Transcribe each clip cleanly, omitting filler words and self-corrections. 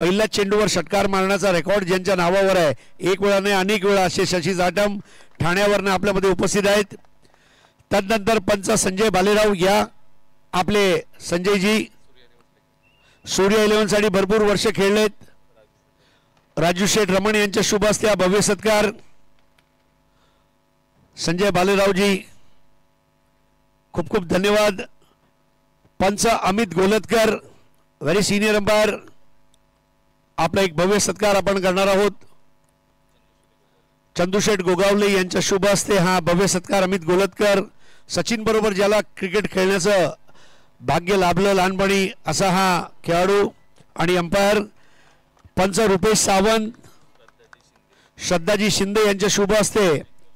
पहिल्या चेंडूवर षटकार मारण्याचा रेकॉर्ड ज्यांच्या नावावर आहे, एक वेळा नाही अनेक वेळा असे शशी जाटम ठाण्यावरनं आपल्यामध्ये उपस्थित आहेत. तदनंतर पंच संजय बालेराव या आपले संजयजी सूर्य 11 साठी भरपूर वर्ष खेळलेत. राजू शेठ रमण यांच्या शुभ हस्ते भव्य सत्कार. संजय बालेरावजी खूप खूप धन्यवाद. पंच अमित गोलतकर व्हेरी सिनियर अंपायर, आपला एक भव्य सत्कार आपण करणार आहोत. चंदूशेठ गोगावले यांच्या शुभ हस्ते हा भव्य सत्कार अमित गोलतकर. सचिन बरोबर ज्याला क्रिकेट खेळण्याचं भाग्य लाभलं लहानपणी असा हा खेळाडू आणि अंपायर. पंच रुपेश सावंत श्रद्धाजी शिंदे यांच्या शुभ हस्ते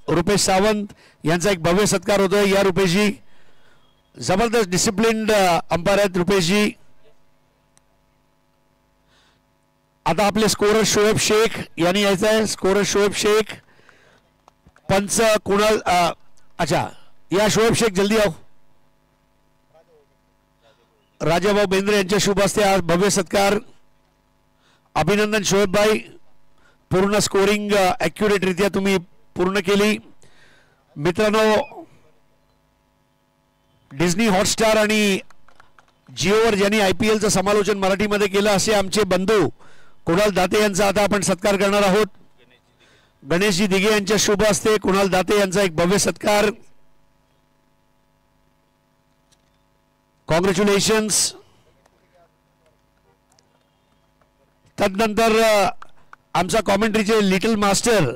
रुपेश सावंत यांचा एक भव्य सत्कार होतोय. या रुपेशजी जबरदस्त डिसिप्लिन्ड अंपायर आहेत रुपेशजी. आता आपले स्कोरर शोएब शेख यांनी यायचं आहे. स्कोरर शोएब शेख. पंच कुणाल अच्छा या शोएब शेख जल्दी आओ. राजाभाऊ बेंद्रे यांच्या शुभ हस्ते आज भव्य सत्कार. अभिनंदन शोएब भाई, पूर्ण स्कोरिंग ॲक्युरेट रित्या तुम्ही पूर्ण केली. मित्रांनो, डिझनी हॉटस्टार आणि जिओवर ज्यांनी IPLचं समालोचन मराठीमध्ये केलं असे आमचे बंधू कुणाल दाते यांचा आता आपण सत्कार करणार आहोत. गणेशजी दिघे यांच्या शुभ हस्ते कुणाल दाते यांचा एक भव्य सत्कार. कॉंग्रॅच्युलेशन्स. तदनंतर आमचा कॉमेंट्रीचे लिटल मास्टर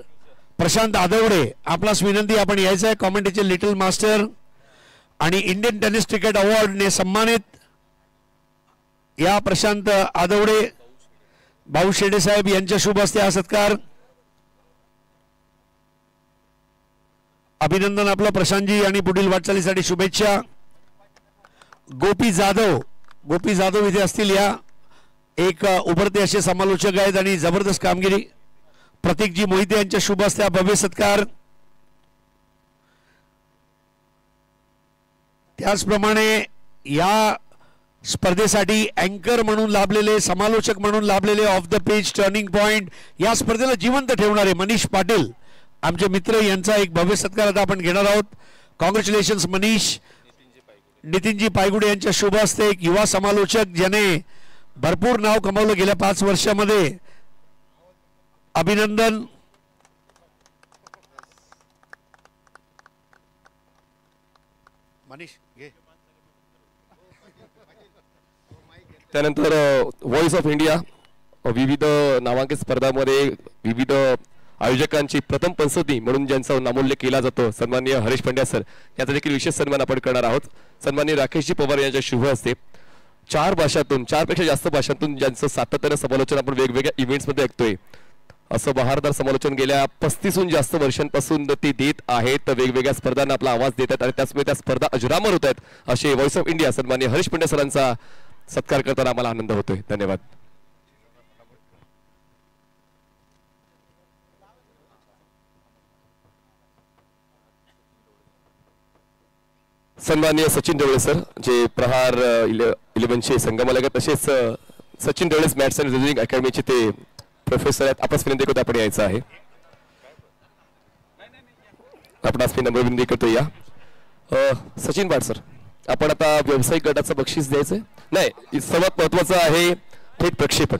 प्रशांत आदवडे, आपणास विनंती आपण यायचं आहे. कॉमेंट्रीचे लिटल मास्टर आणि इंडियन टेनिस क्रिकेट अवॉर्डने सन्मानित या प्रशांत आदवडे भाऊ शेडे साहेब यांच्या शुभ हस्ते हा सत्कार. अभिनंदन आपलं प्रशांतजी आणि पुढील वाटचालीसाठी शुभेच्छा. गोपी जाधव इथे असतील. या एक उभरते असे समालोचक आहेत आणि जबरदस्त कामगिरी. प्रतीकजी मोहिते यांच्या शुभ हस्ते भव्य सत्कार. त्याचप्रमाणे या स्पर्धेसाठी अँकर म्हणून लाभलेले, समालोचक म्हणून लाभलेले, of the page turning point या स्पर्धेला जिवंत ठेवणारे मनीष पाटील आमचे मित्र यांचा एक भव्य सत्कार आता आपण घेणार आहोत. कॉंग्रॅच्युलेशन्स मनीष. नितीनजी पायगुडे यांच्या शुभ हस्ते एक युवा समालोचक ज्याने भरपूर नाव कमावलं गेल्या 5 वर्षामध्ये. अभिनंदन. मनीष घे. त्यानंतर व्हॉइस ऑफ इंडिया विविध नामांकित स्पर्धांमध्ये विविध आयोजकांची प्रथम पंचवटी म्हणून ज्यांचा नामोल्लेख केला जातो सन्माननीय हरीश पंड्या सर याचा देखील विशेष सन्मान आपण करणार आहोत. सन्माननीय राकेशजी पवार यांच्या शुभ हस्ते 4 भाषांतून 4 पेक्षा जास्त भाषांतून ज्यांचं सातत्यानं समालोचन आपण वेगवेगळ्या इव्हेंट्समध्ये ऐकतोय असं बहारदार समालोचन गेल्या 35हून जास्त वर्षांपासून ते देत आहेत. वेगवेगळ्या स्पर्धांना आपला आवाज देत आहेत आणि त्याचमुळे त्या स्पर्धा अजरामर होत आहेत. असे व्हॉइस ऑफ इंडिया सन्माननीय हरीश पंड्या सरांचा सत्कार करताना आम्हाला आनंद होतोय. धन्यवाद. सन्माननीय सचिन ढवळे सर जे प्रहार 11चे संगमालगत तसेच Sachin Dhawale maths and reasoning अकॅडमीचे ते प्रोफेसर आहेत. आपणास विनंती करतो आपण यायचं आहे. आपणास मी नंबर विनंती करतो या. सचिन भाट सर, आपण आता व्यावसायिक गटाचं बक्षीस द्यायचं नाही, सर्वात महत्वाचं आहे थेट प्रक्षेपण.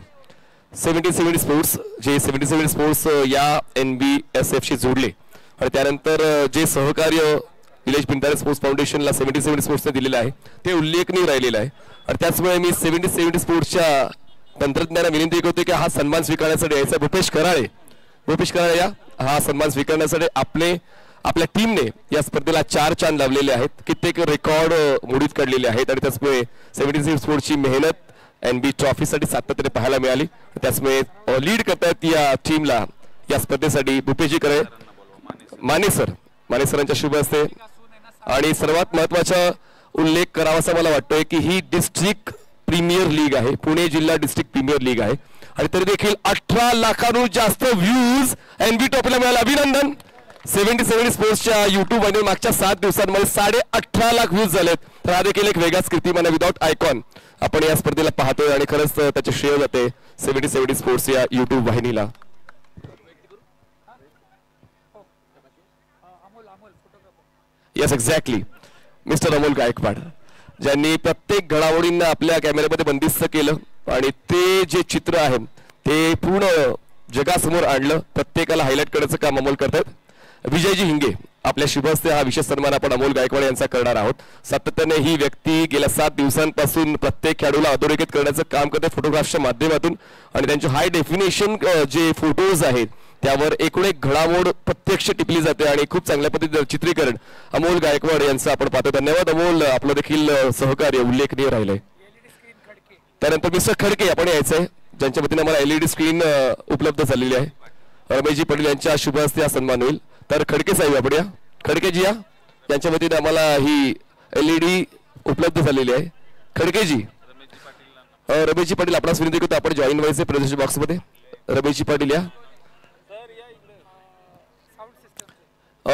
77 स्पोर्ट्स जे 77 स्पोर्ट्स या NBSFशी जोडले आणि त्यानंतर जे सहकार्य निलेश पिंटारे स्पोर्ट्स फाउंडेशनला 77 स्पोर्ट्सने दिलेलं आहे ते उल्लेखनीय राहिलेलं आहे. आणि त्याचमुळे मी 77 स्पोर्ट्सच्या तंत्रज्ञांना विनंती करतो की हा सन्मान स्वीकारण्यासाठी यायचा. भूपेश कराळे या हा सन्मान स्वीकारण्यासाठी आपल्या टीमने या स्पर्धेला 4 चांद लावलेले आहेत. कित्येक रेकॉर्ड मोडीत काढलेले आहेत आणि त्याचमुळे 77 स्पोर्ट्सची मेहनत NB ट्रॉफीसाठी सातत्याने पाहायला मिळाली. त्याचमुळे लीड करतायत या टीमला या स्पर्धेसाठी भूपेशजी कराळे माने सरांच्या शुभ हस्ते. आणि सर्वात महत्वाचा उल्लेख करावासा मला वाटतोय की ही डिस्ट्रिक्ट प्रीमियर लीग आहे, पुणे जिल्हा डिस्ट्रिक्ट प्रीमियर लीग आहे आणि तरी देखील 18 लाखांहून जास्त व्ह्यूज NB ट्रॉफीला मिळाले. अभिनंदन. 77 स्पोर्ट्सच्या YouTube वर मागच्या 7 दिवसांमध्ये 18.5 लाख व्ह्यूज झालेत. तर हा देखील एक वेगळाच कीर्तिमान विदाउट आयकॉन आपण या स्पर्धेला पाहतोय आणि खरंच त्याचे श्रेय जाते 70 स्पोर्ट्स या YouTube वाहिनीला. Yes exactly, mister Amol Gaikwad, ज्यांनी प्रत्येक घडामोडींना आपल्या कॅमेऱ्यामध्ये बंदिस्त केलं आणि ते जे चित्र आहे ते पूर्ण जगासमोर आणलं. प्रत्येकाला हायलाइट करण्याचं काम अमोल करतात. विजयजी हिंगे, आपल्या शुभ हस्ते हा विशेष सन्मान आपण अमोल गायकवाड यांचा करणार आहोत. सातत्याने ही व्यक्ती गेल्या 7 दिवसांपासून प्रत्येक खेळाडूला अधोरेखित करण्याचं काम करते फोटोग्राफच्या माध्यमातून, आणि त्यांचे हाय डेफिनेशन जे फोटोज आहेत त्यावर एकूण एक घडामोड प्रत्यक्ष टिपली जाते आणि खूप चांगल्या पद्धतीने चित्रीकरण अमोल गायकवाड यांचं आपण पाहतो. धन्यवाद अमोल, आपलं देखील सहकार्य उल्लेखनीय राहिलंय. त्यानंतर मिस्टर खडके आपण यायचंय, ज्यांच्या वतीने आम्हाला LED स्क्रीन उपलब्ध झालेली आहे. रमेशजी पटेल यांच्या शुभ हस्ते हा सन्मान होईल. तर खडके साहेब आपण या, खडकेजी या, यांच्या वतीने आम्हाला ही LED उपलब्ध झालेली आहे. खडकेजी, रमेशजी पाटील आपणास विनंती करतो आपण जॉईन व्हायचे प्रदर्शन बॉक्समध्ये. रमेशजी पाटील या.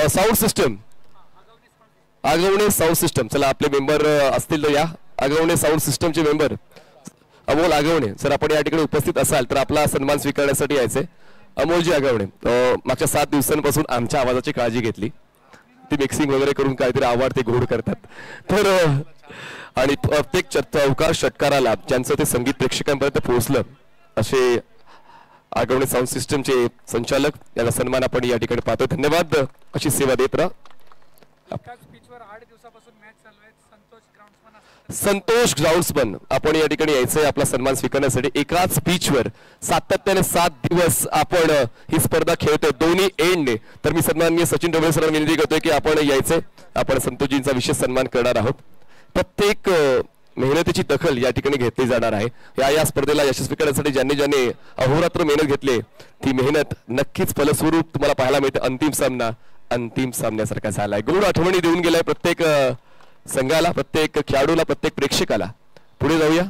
Sound system, Agawane sound system, चला आपले मेंबर असतील तर या. आगवणे साऊंड सिस्टमचे मेंबर अमोल आगवणे सर, आपण या ठिकाणी उपस्थित असाल तर आपला सन्मान स्वीकारण्यासाठी यायचे. अमोलजी आगवणे मागच्या 7 दिवसांपासून आमच्या आवाजाची काळजी घेतली, ती मिक्सिंग वगैरे करून काहीतरी आवाज ते गोड करतात. तर आणि प्रत्येक चौकार षटकाराला ज्यांचं ते संगीत प्रेक्षकांपर्यंत पोहोचलं असे आगवणे साऊंड सिस्टमचे संचालक यांचा सन्मान आपण या ठिकाणी पाहतो. धन्यवाद, अशी सेवा देत राहा. संतोष ग्राउंड्समन आपण या ठिकाणी यायचंय आपला सन्मान स्वीकारण्यासाठी. एकाच पिचवर सातत्याने 7 दिवस आपण ही स्पर्धा खेळतोय दोन्ही एंडने. तर मी सन्माननीय सचिन डोबळे सरांना विनंती करतोय की आपण यायचंय, आपण संतोषजींचा विशेष सन्मान करणार आहोत. प्रत्येक मेहनतीची दखल या ठिकाणी घेतली जाणार आहे. या स्पर्धेला यशस्वी करण्यासाठी ज्यांनी ज्यांनी अहोरात्र मेहनत घेतली ती मेहनत नक्कीच फलस्वरूप तुम्हाला पाहायला मिळते. अंतिम सामना अंतिम सामन्यासारखा झालाय. गोड आठवणी देऊन गेलाय प्रत्येक संघाला, प्रत्येक खेळाडूला, प्रत्येक प्रेक्षकाला. पुढे जाऊया,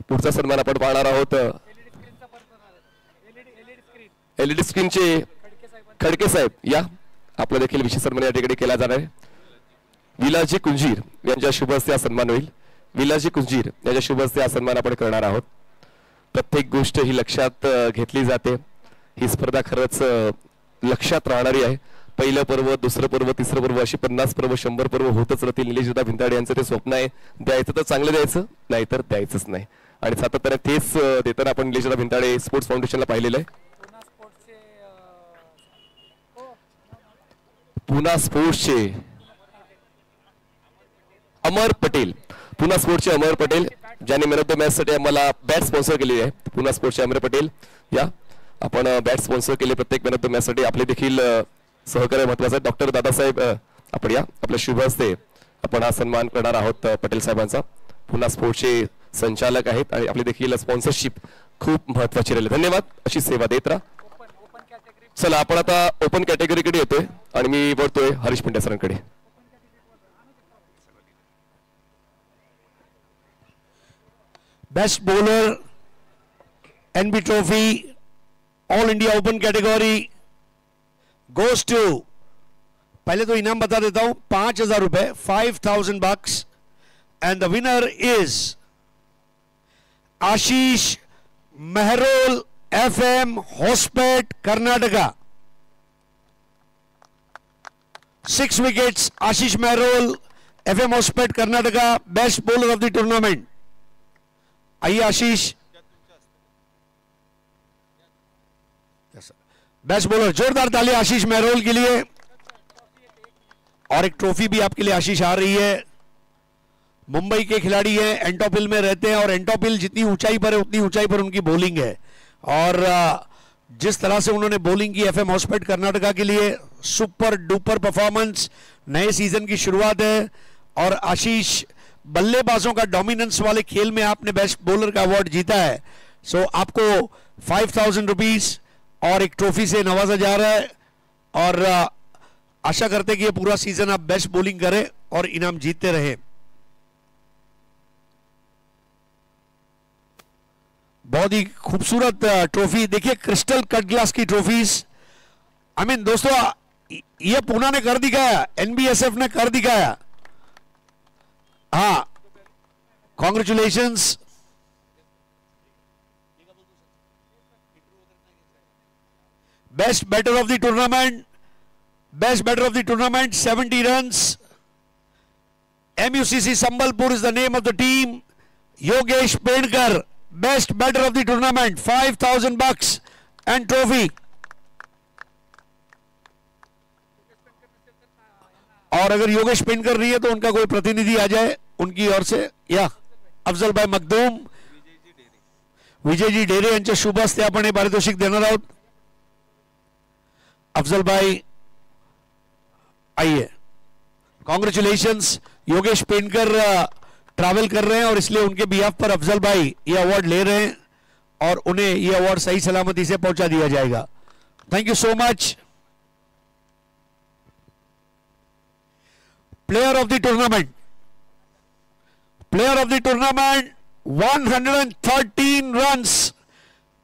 पुढचा सन्मान आपण पाहणार आहोत. LED स्क्रीनचे खडके साहेब या, आपला देखील विशेष सन्मान या ठिकाणी केला जाणार आहे. विलाजी कुंजीर यांच्या शुभ हस्ते हा सन्मान होईल. विलाजी कुंजीर यांच्या शुभ हस्ते हा सन्मान आपण करणार आहोत. प्रत्येक गोष्ट ही लक्षात घेतली जाते. ही स्पर्धा खरंच लक्षात राहणारी आहे. पहिलं पर्व, दुसरं पर्व, तिसरं पर्व अशी 50 पर्व 100 पर्व होतच राहतील. निलेशदा भिंताडे यांचं ते स्वप्न आहे, द्यायचं तर चांगलं द्यायचं, नाहीतर द्यायचंच नाही. आणि सातत्याने तेच देताना आपण निलेशदा भिंताडे स्पोर्ट्स फाउंडेशनला पाहिलेलं आहे. पुन्हा स्पोर्ट्सचे अमर पटेल, पुन्हा स्पोर्ट्सचे अमर पटेल ज्यांनी मॅन ऑफ द मॅच साठी आम्हाला बॅट स्पॉन्सर केलेली आहे. पुन्हा स्पोर्ट्सचे अमर पटेल या, आपण बॅट स्पॉन्सर केले प्रत्येक मॅन ऑफ द मॅच साठी. आपले देखील सहकार्य महत्वाचं आहे. डॉक्टर दादासाहेब आपण या, आपल्या शुभ हस्ते आपण हा सन्मान करणार आहोत पटेल साहेबांचा. पुन्हा स्पोर्ट्सचे संचालक आहेत आणि आपली देखील स्पॉन्सरशिप खूप महत्वाची राहिली. धन्यवाद, अशी सेवा देत राहा. चला आपण आता ओपन कॅटेगरीकडे येतोय आणि मी वळतोय हरीश पंड्या सरांकडे. Best bowler NB trophy all India open category goes to, पहले तो इनाम बता देता हूं, 5,000 रुपए, 5,000 bucks, and the winner is Ashish Mehrol, FM Hospet Karnataka. 6 wickets, Ashish Mehrol, FM Hospet Karnataka, best bowler of the tournament. आइए आशीष, बेस्ट बॉलर, जोरदार ताली आशीष मेहरोल के लिए. और एक ट्रॉफी भी आपके लिए आशीष आ रही है. मुंबई के खिलाड़ी हैं, एंटोपिल में रहते हैं और एंटोपिल जितनी ऊंचाई पर है उतनी ऊंचाई पर उनकी बॉलिंग है. और जिस तरह से उन्होंने बॉलिंग की FM होस्पेट कर्नाटका के लिए, सुपर डुपर परफॉर्मेंस. नए सीजन की शुरुआत है और आशीष बल्लेबाजों का डोमिनेंस वाले खेल में आपने बेस्ट बॉलर का अवार्ड जीता है. सो आपको 5,000 रुपीज और एक ट्रॉफी से नवाजा जा रहा है. और आशा करते कि ये पूरा सीजन आप बेस्ट बॉलिंग करें और इनाम जीतते रहे. बहुत ही खूबसूरत ट्रॉफी. देखिए क्रिस्टल कट ग्लास की ट्रॉफीज. आई मीन दोस्तों, ये पूना ने कर दिखाया, NBSF ने कर दिखाया. हाँ, congratulations. Best batter of the tournament. Best batter of the tournament, 70 runs. MUCC Sambalpur is the name of the team. Yogesh Pendkar, best batter of the tournament, 5,000 bucks and trophy. और अगर योगेश पेंडकर नहीं है तो उनका कोई प्रतिनिधि आ जाए उनकी ओर से. या अफजल भाई मखदूम, विजयजी डेरे यांच्या शुभ हस्ते आपण हे पारितोषिक देणार आहोत. अफजल भाई आइए. कॉन्ग्रेचुलेशंस. योगेश पेंडकर ट्रैवल कर रहे हैं और इसलिए उनके बिहाफ पर अफजल भाई ये अवार्ड ले रहे हैं और उन्हें ये अवार्ड सही सलामती से पहुंचा दिया जाएगा. Thank you so much. Player of the tournament, player of the tournament, 113 runs,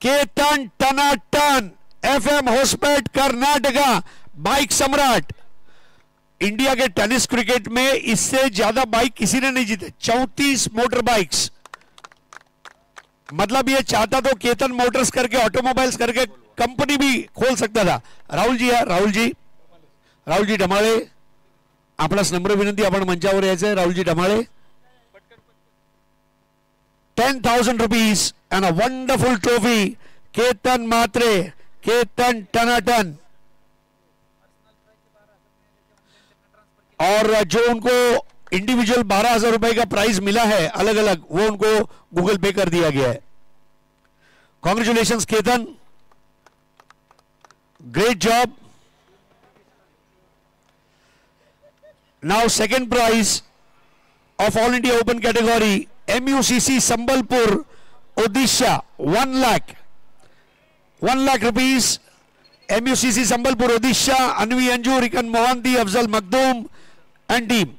Ketan Tanatan, FM Hospet Karnataka, bike Samrat. India के टेनिस क्रिकेट में इससे ज्यादा बाइक किसी ने नहीं जीते. 34 मोटर बाइक्स. मतलब ये चाहता तो केतन मोटर्स करके ऑटोमोबाइल्स करके कंपनी भी खोल सकता था. राहुल जी है, राहुल जी ढमाळे, आपणास नम्र विनंती, आपण मंचावर यायचंय. Rahulji ढमाळे. 10,000 rupees and a wonderful trophy. Ketan मात्रे, केतन टनाटन. और जो उनको इंडिविजुअल 12,000 रुपए का प्राइज मिला है अलग अलग, वो उनको गूगल पे कर दिया गया है. Congratulations Ketan, great job. Now second prize of All India Open category, MUCC Sambalpur, Odisha, 1 lakh. 1 lakh rupees. MUCC Sambalpur, Odisha, Anvi Anju, Rikan Mohanty, Afzal Makhdoom and team.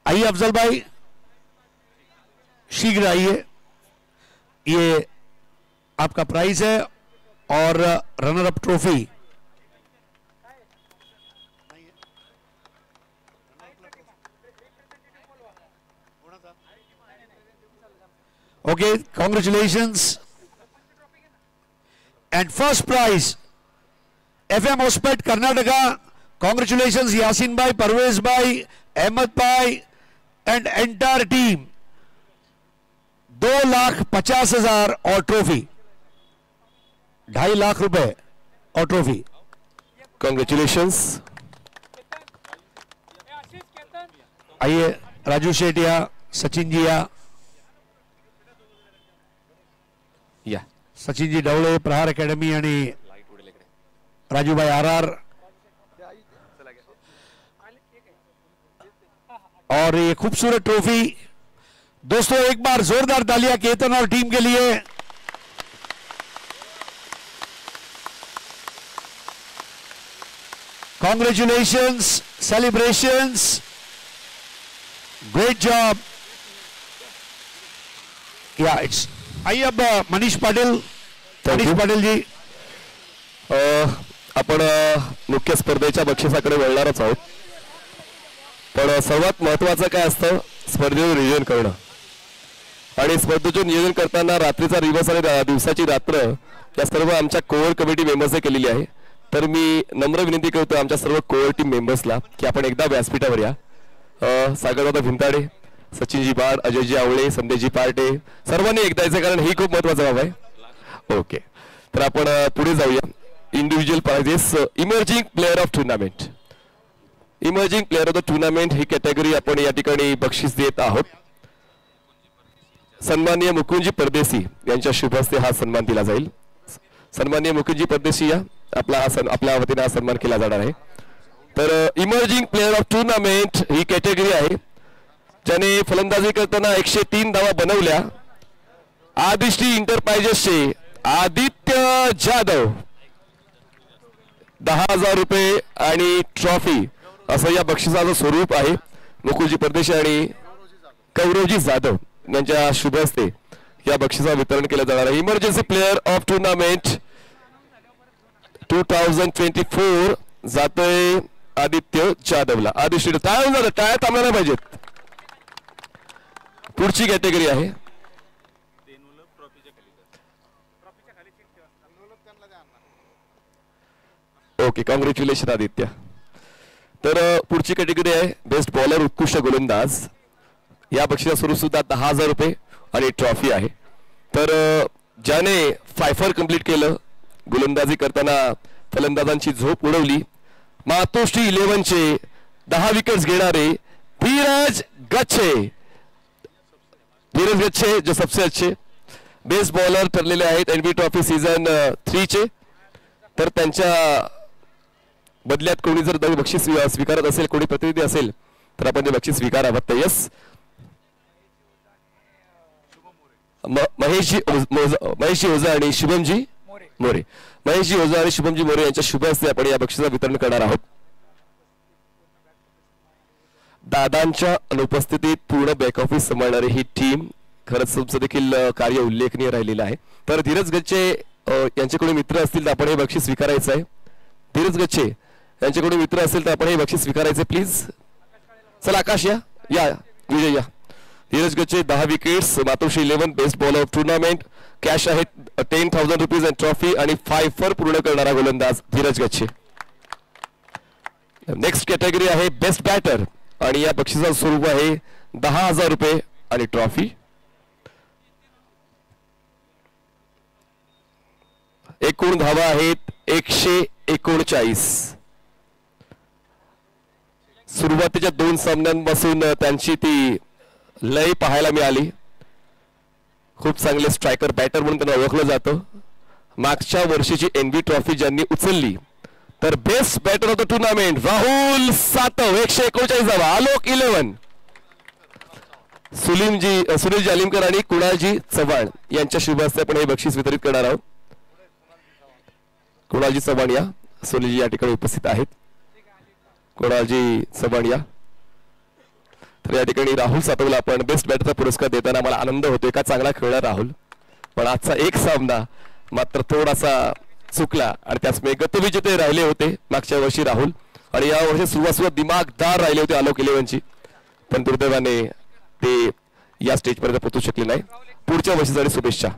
आइए अफजल भाई, शीघ्र आइए. ये आपका प्राइज है और runner up trophy. Okay, congratulations. And first prize, FM Hospet Karnataka. Congratulations Yasin bhai, Parvez bhai, Ahmed bhai and entire team. 2,50,000 और trophy. 2.5 lakh रुपए और ट्रॉफी. Congratulations. आइए राजू शेटिया, सचिन जिया, सचिन जी ढवळे, प्रहार अकॅडमी आणि राजूभाई RR. और ये खूबसूरत ट्रॉफी. दोस्तों एक बार जोरदार तालियां केतन और टीम के लिए. Congratulations, celebrations, great job. या इट्स. आइए अब मनीष पाटिल. मनीष पाटिल जी, आपण मुख्य स्पर्धेच्या बक्षिसाकडे वळणारच आहोत. पण सर्वात महत्त्वाचं काय असतं, स्पर्धेचं नियोजन करणं. आणि स्पर्धेचं नियोजन करताना रात्रीचा दिवस आणि दिवसाची रात्र या सर्व आमच्या कोर कमिटी मेंबर्सने केलेली आहे. तर मी नम्र विनंती करतो आमच्या सर्व कोर टीम मेंबर्सला की आपण एकदा व्यासपीठावर या. सागरदादा भिंताडे, सचिनजी बाड, अजयजी आवळे, संदेशजी पार्टे, सर्वांनी एकदा यायचं, कारण ही खूप महत्वाचं बाब आहे. ओके, तर आपण पुढे जाऊया. Individual prizes, emerging player of tournament. Emerging player of the tournament ही कॅटेगरी आपण या ठिकाणी बक्षीस देत आहोत. सन्माननीय मुकुंदजी परदेशी यांच्या शुभ हस्ते हा सन्मान दिला जाईल. सन्माननीय मुकुंदजी परदेशी या आपल्या वतीने हा सन्मान केला जाणार आहे. तर इमर्जिंग प्लेअर ऑफ टुर्नामेंट ही कॅटेगरी आहे ज्याने फलंदाजी करताना 103 धावा बनवल्या. आदिष्टी इंटरप्राइजेसचे आदित्य जाधव, 10,000 रुपये आणि ट्रॉफी असं या बक्षिसाचं स्वरूप आहे. मुकुलजी परदेशी आणि गौरवजी जाधव यांच्या शुभ हस्ते या बक्षिसाचं वितरण केलं जाणार आहे. इमर्जन्सी प्लेअर ऑफ टुर्नामेंट 2024 जातोय आदित्य जाधवला. आदिष्टी टाळ्या थांबल्या पाहिजेत. पुढची कॅटेगरी आहे ओके, कॉंग्रॅच्युलेशन आदित्य. तर पुढची कॅटेगरी आहे बेस्ट बॉलर उत्कृष्ट गोलंदाज. या बक्षिसा स्वरूप सुद्धा 10,000 रुपये आणि ट्रॉफी आहे. तर ज्याने फायफर कंप्लीट केलं, गोलंदाजी करताना फलंदाजांची झोप उडवली, मातोश्री 11चे 10 विकेट्स घेणारे धीरज गच्छे. धीरज गच्छे जो सबसे अच्छे बेस्ट बॉलर ठरलेले आहेत एनबी ट्रॉफी सीझन 3 चे. तर त्यांच्या बदल्यात कोणी जर बक्षीस स्वीकारत असेल, कोणी प्रतिनिधी असेल तर आपण ते बक्षीस स्वीकारावं. तर यस, महेशजी ओझा आणि शुभमजी मोरे. महेशजी ओझा आणि शुभमजी मोरे यांच्या शुभ हस्ते आपण या बक्षिसाचं वितरण करणार आहोत. दादांच्या अनुपस्थितीत पूर्ण बॅक ऑफिस सांभाळणारी ही टीम खरंच तुमचं देखील कार्य उल्लेखनीय राहिलेलं आहे. तर धीरज गच्छे यांचे कोणी मित्र असतील तर आपण हे बक्षीस स्वीकारायचं आहे. धीरज गच्छे यांचे कोणी मित्र असतील तर आपण हे बक्षीस स्वीकारायचे प्लीज. चला आकाश या विजय या. Dheeraj Gachche 10 wickets, Matoshri 11 best bowler of tournament. Cash आहे 10,000 रुपीज अँड ट्रॉफी आणि 5 फॉर पूर्ण करणारा गोलंदाज धीरज गच्छे. नेक्स्ट कॅटेगरी आहे बेस्ट बॅटर आणि या बक्षिसाचं स्वरूप आहे 10,000 रुपये आणि ट्रॉफी. एकूण धावा आहेत 139. सुरुवातीच्या 2 सामन्यांपासून त्यांची ती लय पाहायला मिळाली. खूप चांगले स्ट्रायकर बॅटर म्हणून त्यांना ओळखलं जातं. मागच्या वर्षीची एनबी ट्रॉफी ज्यांनी उचलली तर best batter of the tournament Rahul Satav 139 धावा. आलोक 11, सुनीलजी अलिमकर आणि कुणालजी चव्हाण यांच्या शुभ हस्ते आपण हे बक्षीस वितरित करणार आहोत. कुणालजी चव्हाण या, सुनीलजी या ठिकाणी उपस्थित आहेत. कुणालजी चव्हाण या. तर या ठिकाणी राहुल सातवला आपण बेस्ट बॅटरचा पुरस्कार देताना मला आनंद होतोय. का चांगला खेळला राहुल, पण आजचा एक सामना मात्र थोडासा चुकला आणि त्याचमुळे गतविजेते राहिले होते मागच्या वर्षी राहुल, आणि या वर्षी सुरुवात दिमागदार राहिले होते आलोक 11ची, पण दुर्दैवाने ते या स्टेजपर्यंत पोहोचू शकले नाही. पुढच्या वर्षीसाठी शुभेच्छा.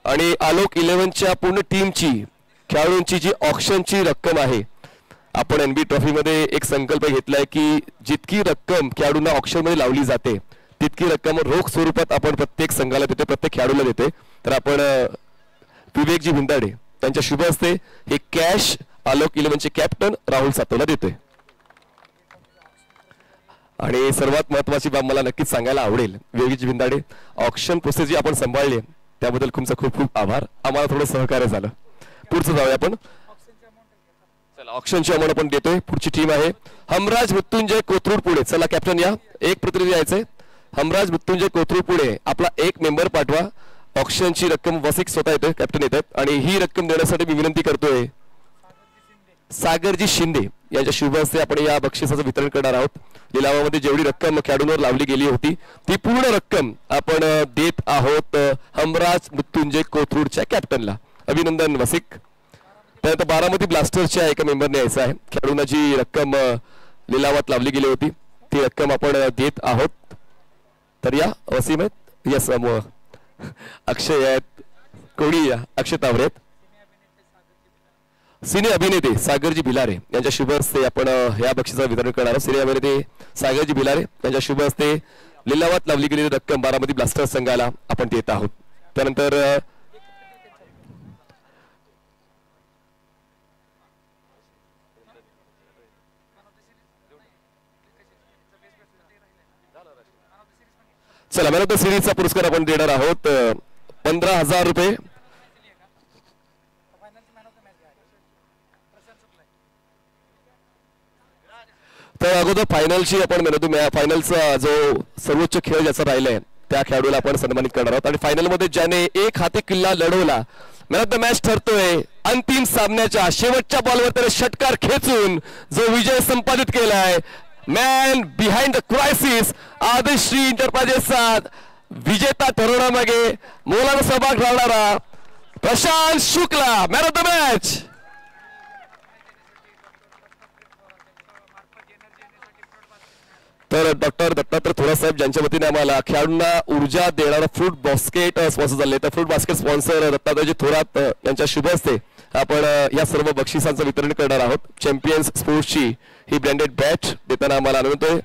आणि आलोक 11च्या पूर्ण टीमची खेळाडूंची जी ऑक्शनची रक्कम आहे, आपण एनबी ट्रॉफी मध्ये एक संकल्प घेतलाय की जितकी रक्कम खेळाडूंना ऑक्शन मध्ये लावली जाते तितकी रक्कम रोख स्वरूपात आपण प्रत्येक संघाला देतो, प्रत्येक खेळाडूला देते. तर आपण विवेकजी भिंदाडे त्यांच्या शुभ हस्ते हे कॅश आलोक 11चे कॅप्टन राहुल सातवला देतोय. आणि सर्वात महत्वाची बाब मला नक्कीच सांगायला आवडेल, विवेकजी भिंदाडे ऑक्शन प्रोसेस जी आपण सांभाळली त्याबद्दल तुमचा खूप खूप आभार. आम्हाला थोडं सहकार्य झालं. पुढचं जाऊया आपण. चला ऑक्शनची अमाऊंट आपण देतोय. पुढची टीम आहे हमराज मृत्युंजय कोथरूड पुणे. चला कॅप्टन या, एक प्रतिनिधी यायचंय. हमराज मृत्युंजय कोथरूड पुणे आपला एक मेंबर पाठवा. ऑक्शनची रक्कम वसिक स्वतः येतोय, कॅप्टन येतात आणि ही रक्कम देण्यासाठी मी विनंती करतोय सागरजी शिंदे यांच्या शुभ हस्ते आपण या बक्षिसाचं वितरण करणार आहोत. लिलावामध्ये जेवढी रक्कम खेळाडूंवर लावली गेली होती ती पूर्ण रक्कम आपण देत आहोत हमराज मृत्युंजय कोथरूडच्या कॅप्टनला. अभिनंदन वसिक. त्यानंतर बारामती ब्लास्टर्सच्या एका मेंबरने यायचं आहे. खेळाडूंना जी रक्कम लिलावात लावली गेली होती ती रक्कम आपण देत आहोत. तर या वसीम आहेत, यस अक्षय आहेत, कोणी या अक्षय तावरे आहेत, सिने अभिनेते सागरजी भिलारे यांच्या शुभ हस्ते आपण या बक्षिसाचं वितरण करणार आहोत. सिने अभिनेते सागरजी भिलारे यांच्या शुभ हस्ते लिलावात लावली गेलेली रक्कम बारामती ब्लास्टर्स संघाला आपण देत आहोत. त्यानंतर चला मॅन ऑफ द सिरीजचा पुरस्कार आपण देणार आहोत 15,000 रुपये. तर अगोदर फायनलची आपण फायनलचा जो सर्वोच्च खेळ ज्याचा राहिलाय त्या खेळाडूला आपण सन्मानित करणार आहोत. आणि फायनल मध्ये ज्याने एक हाती किल्ला लढवला, मॅन ऑफ द मॅच ठरतोय अंतिम सामन्याच्या शेवटच्या बॉलवर त्याने षटकार खेचून जो विजय संपादित केलाय, man behind the crisis Adishri एंटरप्राइजेसचा विजेता ठरवण्यामागे मोलाचा सहभाग राहणारा Prashant Shukla, man of the match. तर डॉक्टर दत्तात्रय थोरात साहेब ज्यांच्या वतीने आम्हाला खेळाडूंना ऊर्जा देणारा फ्रूट बास्केट स्पॉन्सर झाले, तर फ्रूट बास्केट स्पॉन्सर दत्तात्रयजी थोरात यांच्या शुभ हस्ते आपण या सर्व बक्षिसांचं वितरण करणार आहोत. चॅम्पियन्स स्पोर्ट्सची ही ब्रँडेड बॅट देताना आम्हाला आनंद होतोय.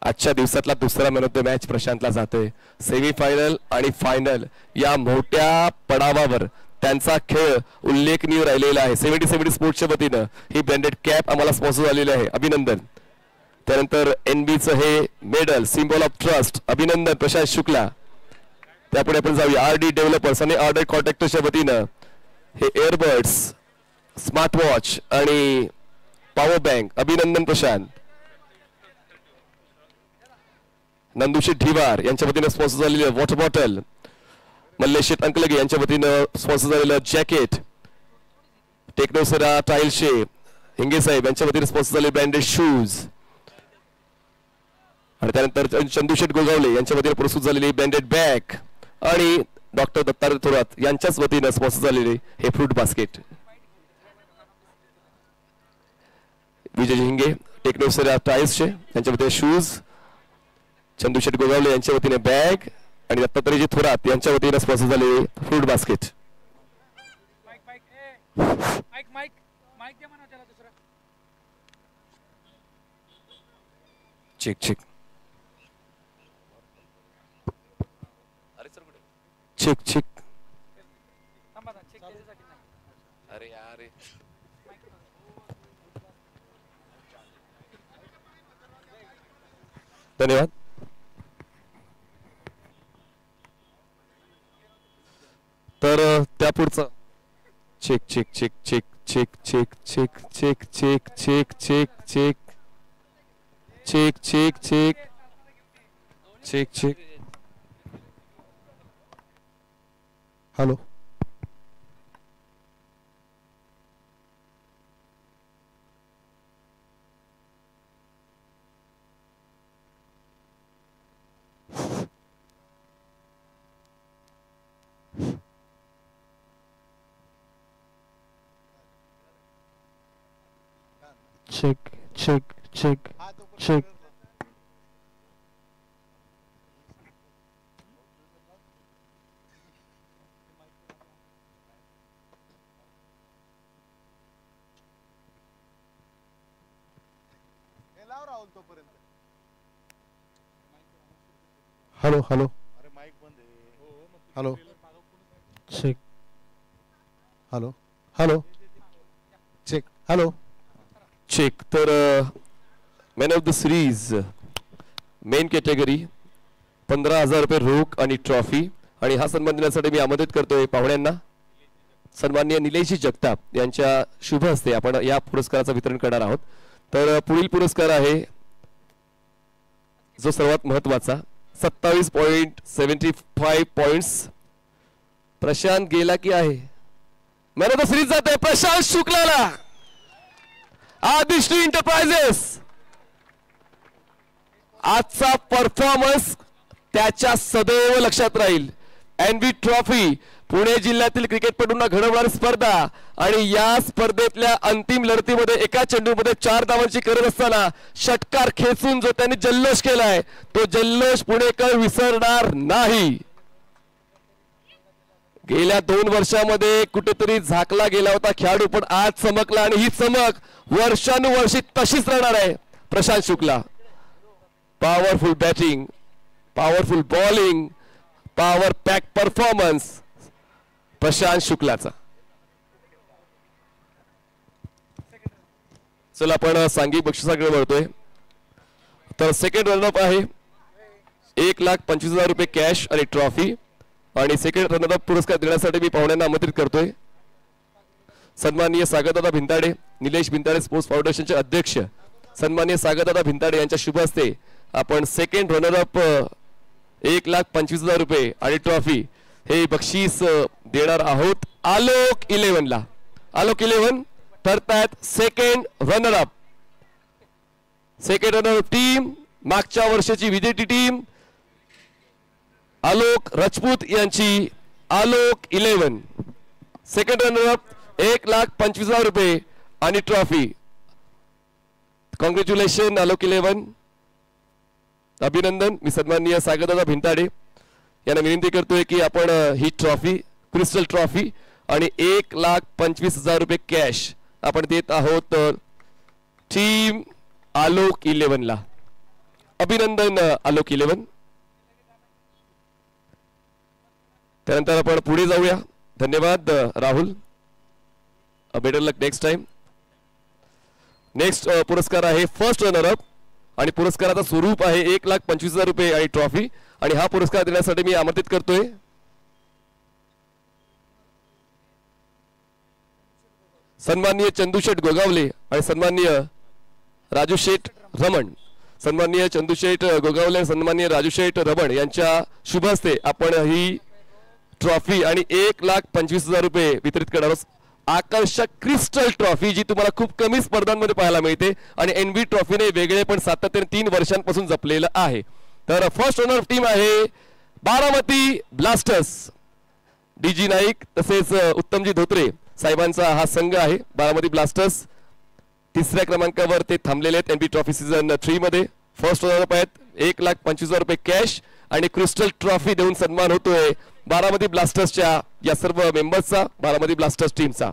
आजच्या दिवसातला दुसरा मॅन ऑफ द मॅच प्रशांतला जातोय. सेमीफायनल आणि फायनल या मोठ्या पडावावर त्यांचा खेळ उल्लेखनीय राहिलेला आहे. 70 स्पोर्ट्सच्या वतीनं ही ब्रँडेड कॅप आम्हाला स्पॉन्सर झालेली आहे, अभिनंदन. त्यानंतर एनबीचं हे मेडल सिम्बॉल ऑफ ट्रस्ट, अभिनंदन प्रशांत शुक्ला. त्यापुढे आपण जाऊया आरडी डेव्हलपर्स आणि आरडी कॉन्ट्रॅक्टर्सच्या वतीनं हे एअरबड्स, स्मार्ट वॉच आणि पॉवर बँक, अभिनंदन प्रशांत. नंदुशेठ ढिवार यांच्या वतीनं स्पॉन्सर झालेलं वॉटर बॉटल, मल्लेशेठ अंकलगे यांच्या वतीनं स्पॉन्सर झालेलं जॅकेट, टेक्नोसरा टाईलशे हिंगे साहेब यांच्या वतीने स्पॉन्सर झाले ब्रँडेड शूज, आणि त्यानंतर चंदूशेठ गोगावले यांच्या वतीने प्रस्तुत झालेली ब्रँडेड बॅग, आणि डॉक्टर दत्तात्रय थोरात यांच्याच वतीने स्पॉन्सर झालेले हे फ्रूट बास्केट. विजय हिंगे टेक्नोसरा टाईल्सचे यांच्या वतीने शूज, चंदूशेठ गोगावले यांच्या वतीने बॅग आणि दत्तात्रयजी थोरात यांच्या वतीने स्पॉन्सर झाले fruit basket. Check check check check. अरे यार धन्यवाद. तर त्यापुढचं check check check check check check check check check check check check check check check check check. Hello check check check check. Hello hello hello check hello hello check hello check. तर man of the series men category 15,000 रुपये रोख आणि trophy, आणि हा सन्मान देण्यासाठी मी आमंत्रित करतोय पाहुण्यांना. सन्माननीय निलेशजी जगताप यांच्या शुभ हस्ते आपण या पुरस्काराचं वितरण करणार आहोत. तर पुढील पुरस्कार आहे जो सर्वात महत्वाचा, 27.75 पॉइंट्स. प्रशांत गेला की आहे? मॅन ऑफ द सिरीज जाते प्रशांत शुक्लाला. आदिश्री एंटरप्राइजेस आजचा परफॉर्मन्स त्याच्या सदैव लक्षात राहील. एनबी ट्रॉफी पुणे जिल्ह्यातील क्रिकेटपटूंना घडवणारी स्पर्धा, आणि या स्पर्धेतल्या अंतिम लढतीमध्ये एका चेंडूमध्ये 4 धावांची गरज असताना षटकार खेचून जो त्यांनी जल्लोष केलाय तो जल्लोष पुणेकर विसरणार नाही. गेल्या 2 वर्षामध्ये कुठेतरी झाकला गेला होता खेळाडू, पण आज चमकला, आणि ही चमक वर्षानुवर्षी तशीच राहणार आहे. Prashant Shukla powerful batting, powerful bowling, power pack performance Prashant शुक्लाचा. चला आपण सांघिक बक्षिसाकडे वळतोय. तर सेकंड रनअप आहे 1,25,000 रुपये कॅश आणि ट्रॉफी, आणि सेकंड रनअप पुरस्कार देण्यासाठी मी पाहुण्यांना आमंत्रित करतोय. सन्माननीय सागरदादा भिंताडे, निलेश भिंताडे स्पोर्ट्स फाउंडेशनचे अध्यक्ष सन्माननीय सागरदादा भिंताडे यांच्या शुभ हस्ते आपण सेकंड रनअप 1,25,000 रुपये आणि ट्रॉफी हे बक्षीस देणार आहोत. आलोक 11ला. आलोक 11 ठरतायत second runner up. Second runner up team मागच्या वर्षाची विजेती टीम आलोक राजपूत यांची आलोक 11. सेकंड रनअप 1,25,000 रुपये आणि ट्रॉफी. कॉंग्रॅच्युलेशन आलोक 11. अभिनंदन. मी सन्माननीय सागरदादा भिंताडे यांना विनंती करतोय की आपण ही ट्रॉफी, क्रिस्टल ट्रॉफी आणि 1,25,000 रुपये कॅश आपण देत आहोत टीम आलोक 11 ला. अभिनंदन आलोक 11. त्यानंतर आपण पुढे जाऊया. धन्यवाद राहुल. बेटर लक नेक्स्ट टाइम. नेक्स्ट पुरस्कार आहे फर्स्ट रनर अप आणि पुरस्काराचं स्वरूप आहे 1,25,000 रुपये आणि ट्रॉफी. आणि हा पुरस्कार देण्यासाठी मी आमंत्रित करतोय सन्माननीय चंदूशेठ गोगावले आणि सन्माननीय राजूशेठ रमण. सन्माननीय चंदूशेठ गोगावले, सन्माननीय राजूशेठ रमण यांच्या शुभ हस्ते आपण ही ट्रॉफी आणि 1,25,000 रुपये वितरित करणार आहोत. आकर्षक क्रिस्टल ट्रॉफी जी तुम्हाला खूप कमी स्पर्धांमध्ये पाहायला मिळते आणि एनबी ट्रॉफीने वेगळे पण सातत्याने 3 वर्षांपासून जपलेलं आहे. तर फर्स्ट रनर टीम आहे बारामती ब्लास्टर्स. डीजी नाईक तसेच उत्तमजी धोत्रे साहेबांचा हा संघ आहे. बारामती ब्लास्टर्स 3ऱ्या क्रमांकावर ते थांबलेले आहेत एनबी ट्रॉफी सीझन 3 मध्ये. फर्स्ट रनर अप आहेत. 1,25,000 रुपये कॅश आणि क्रिस्टल ट्रॉफी देऊन सन्मान होतोय बारामती ब्लास्टर्सच्या या सर्व मेंबर्सचा, बारामती ब्लास्टर्स टीमचा.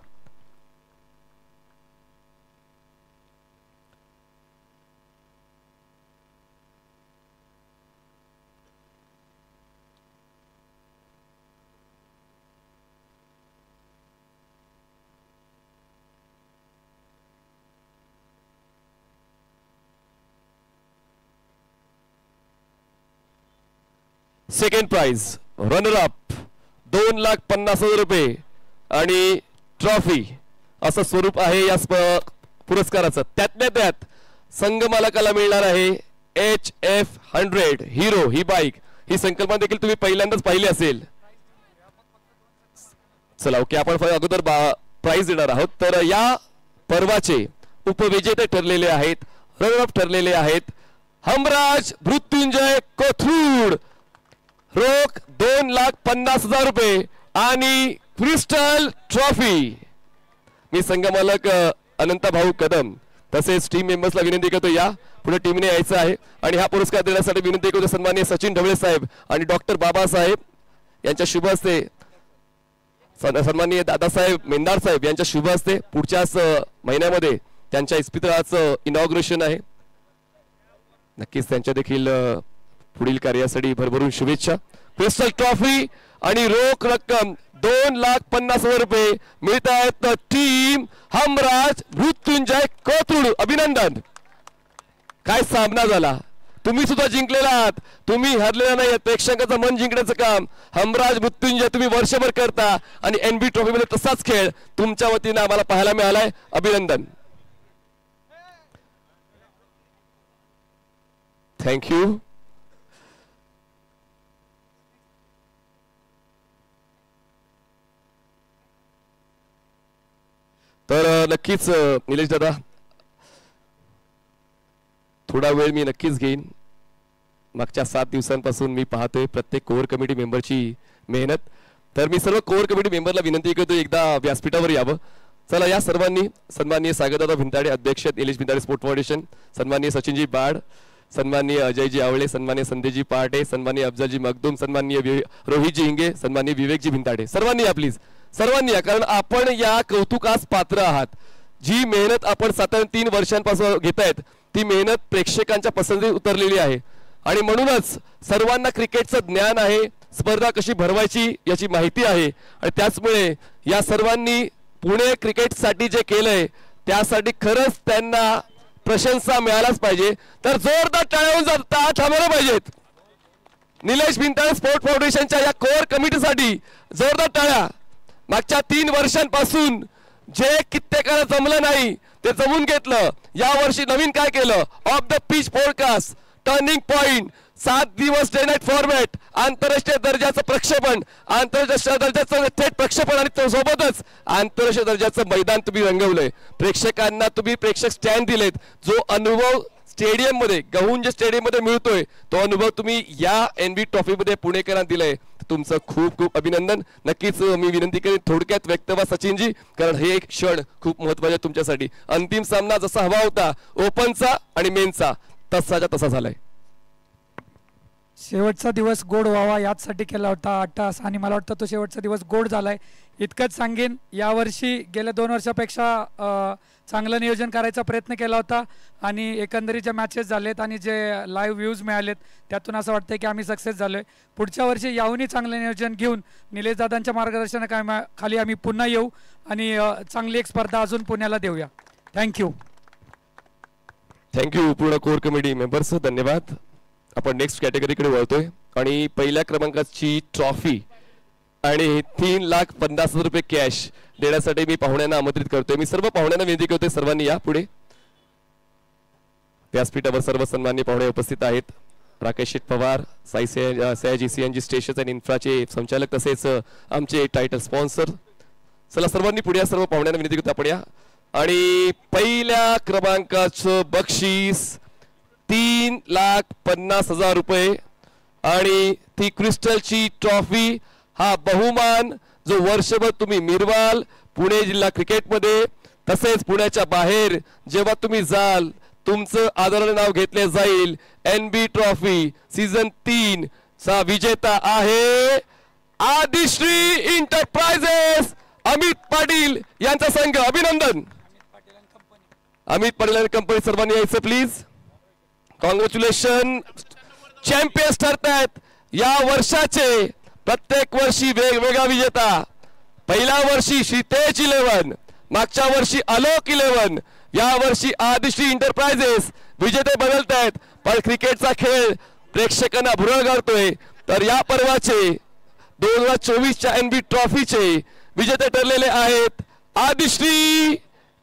सेकंड प्राइज रनर अप 2,50,000 रुपये आणि ट्रॉफी असं स्वरूप आहे या पुरस्काराचं. त्यातल्या त्यात संघ मालकाला मिळणार आहे HF100 हिरो ही बाईक. ही संकल्पना देखील तुम्ही पहिल्यांदाच पाहिली असेल. चला ओके, आपण अगोदर प्राइज देणार आहोत. तर या पर्वाचे उपविजेते ठरलेले आहेत, रनर अप ठरलेले आहेत हमराज मृत्युंजय कोथरूड. रोख 2,50,000 रुपये आणि क्रिस्टल ट्रॉफी. मी संघ मालक अनंता भाऊ कदम तसेच टीम मेंबर्सला विनंती करतो या पुढे टीमने यायचं आहे. आणि हा पुरस्कार देण्यासाठी विनंती करतो सन्माननीय सचिन ढवळे साहेब आणि डॉक्टर बाबासाहेब यांच्या शुभ हस्ते, सन्माननीय दादासाहेब मेंदार साहेब यांच्या शुभ हस्ते पुढच्याच महिन्यामध्ये त्यांच्या इस्पितळाचं इनॉग्रेशन आहे. नक्कीच त्यांच्या देखील पुढील कार्यासाठी भरभरून शुभेच्छा. क्रिस्टल ट्रॉफी आणि रोख रक्कम 2,50,000 रुपये मिळत आहेत टीम हमराज मृत्युंजय कोथरूड. अभिनंदन. काय सामना झाला. तुम्ही सुद्धा जिंकलेला आहात, तुम्ही हरलेला नाही. प्रेक्षकांचं मन जिंकण्याचं काम हमराज मृत्युंजय तुम्ही वर्षभर करता आणि एनबी ट्रॉफी मध्ये तसाच खेळ तुमच्या वतीने आम्हाला पाहायला मिळालाय. अभिनंदन. थँक्यू. तर नक्कीच निलेश दादा थोडा वेळ मी नक्कीच घेईन. मागच्या 7 दिवसांपासून मी पाहतोय प्रत्येक कोर कमिटी मेंबरची मेहनत. तर मी सर्व कोर कमिटी मेंबरला विनंती करतो एकदा व्यासपीठावर यावं. चला या सर्वांनी सन्माननीय सागरदादा भिंताडे अध्यक्ष निलेश भिंताडे स्पोर्ट फाउंडेशन, सन्माननीय सचिनजी बाड, सन्माननीय अजयजी आवळे, सन्माननीय संदेशजी पहाटे, सन्माननीय अफजलजी मखदूम, सन्माननीय रोहितजी हिंगे, सन्माननीय विवेकजी भिंताडे, सर्वांनी या प्लीज, सर्वांनी या. कारण आपण या कौतुकास पात्र आहात. जी मेहनत आपण साधारण 3 वर्षांपासून घेतायत ती मेहनत प्रेक्षकांच्या पसंतीत उतरलेली आहे. आणि म्हणूनच सर्वांना क्रिकेटचं ज्ञान आहे, स्पर्धा कशी भरवायची याची माहिती आहे. आणि त्याचमुळे या सर्वांनी पुणे क्रिकेटसाठी जे केलंय त्यासाठी खरंच त्यांना प्रशंसा मिळालाच पाहिजे. तर जोरदार टाळ्या थांबवल्या पाहिजेत. निलेश भिंताडे स्पोर्ट फाउंडेशनच्या या कोर कमिटीसाठी जोरदार टाळ्या. मागच्या 3 वर्षांपासून जे कित्येकाला जमलं नाही ते जमून घेतलं. या वर्षी नवीन काय केलं, of the pitch podcast, turning point, 7 दिवस डे नाईट फॉर्मॅट, आंतरराष्ट्रीय दर्जाचं प्रक्षेपण, आंतरराष्ट्रीय दर्जाचं थेट प्रक्षेपण आणि सोबतच आंतरराष्ट्रीय दर्जाचं मैदान तुम्ही रंगवलंय. प्रेक्षकांना तुम्ही प्रेक्षक स्टँड दिलेत. जो अनुभव स्टेडियम मध्ये गहुंज स्टेडियम मध्ये मिळतोय तो अनुभव तुम्ही या एनबी ट्रॉफी मध्ये पुणेकरांना दिलाय. तुमचं खूप खूप अभिनंदन. नक्कीच मी विनंती करेन थोडक्यात व्यक्त व्हा सचिनजी, कारण हे एक क्षण खूप महत्त्वाचे तुमच्यासाठी. अंतिम सामना जसा हवा होता ओपनचा आणि मेनचा तसाच्या तसा झालाय. शेवटचा दिवस गोड व्हावा याचसाठी केला होता 8 तास आणि मला वाटतं तो शेवटचा दिवस गोड झालाय. इतकंच सांगेन, यावर्षी गेल्या 2 वर्षापेक्षा चांगलं नियोजन करायचा प्रयत्न केला होता आणि एकंदरीत जे मॅचेस झालेत आणि जे लाईव्ह व्ह्यूज मिळालेत त्यातून असं वाटतं की आम्ही सक्सेस झालो आहे. पुढच्या वर्षी याहूनही चांगलं नियोजन घेऊन निलेश दादांच्या मार्गदर्शनाखाली आम्ही पुन्हा येऊ आणि चांगली एक स्पर्धा अजून पुण्याला देऊया. थँक्यू. थँक्यू पूर्ण कोर कमिटी मेंबर्स, धन्यवाद. आपण नेक्स्ट कॅटेगरीकडे वळतोय आणि पहिल्या क्रमांकाची ट्रॉफी आणि 3,50,000 रुपये कॅश देण्यासाठी मी पाहुण्यांना आमंत्रित करतोय. मी सर्व पाहुण्यांना विनंती करतोय, सर्वांनी या पुढे. व्यासपीठावर सर्व सन्माननीय पाहुणे उपस्थित आहेत. राकेश शेठ पवार, सयाजी CNG स्टेशन आणि इन्फ्राचे संचालक, तसेच आमचे टायटल स्पॉन्सर. चला सर्वांनी पुढे या, सर्व पाहुण्यांना विनंती करतो आपण या. आणि पहिल्या क्रमांकाचं बक्षीस 3,50,000 रुपये आणि ती क्रिस्टलची ट्रॉफी, हा बहुमान जो वर्षभर तुम्ही मिरवाल पुणे जिल्हा क्रिकेटमध्ये, तसेच पुण्याच्या बाहेर जेव्हा तुम्ही जाल तुमचं आदराने नाव घेतले जाईल. NB ट्रॉफी सीझन 3 चा विजेता आहे आदिश्री इंटरप्राइजेस अमित पाटील यांचा संघ. अभिनंदन. अमित पाटील आणि कंपनी, सर्वांनी यायचं प्लीज. कॉंग्रॅच्युलेशन. चॅम्पियन्स ठरतायत या वर्षाचे. प्रत्येक वर्षी वेगवेगळा विजेता. पहिल्या वर्षी श्रीतेज 11, मागच्या वर्षी आलोक 11, या वर्षी आदिश्री इंटरप्राइजेस विजेते बदलत आहेत. पण क्रिकेटचा खेळ प्रेक्षकांना भुरळ घालतोय. तर या पर्वाचे 2024च्या NB ट्रॉफीचे विजेते ठरलेले आहेत आदिश्री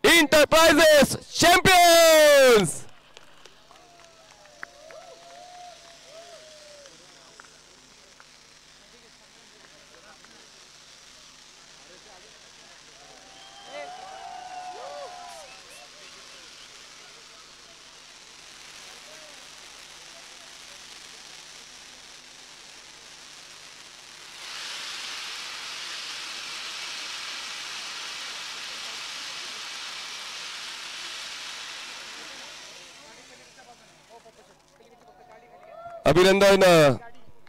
इंटरप्राइजेस चॅम्पियन्स. अभिनंदन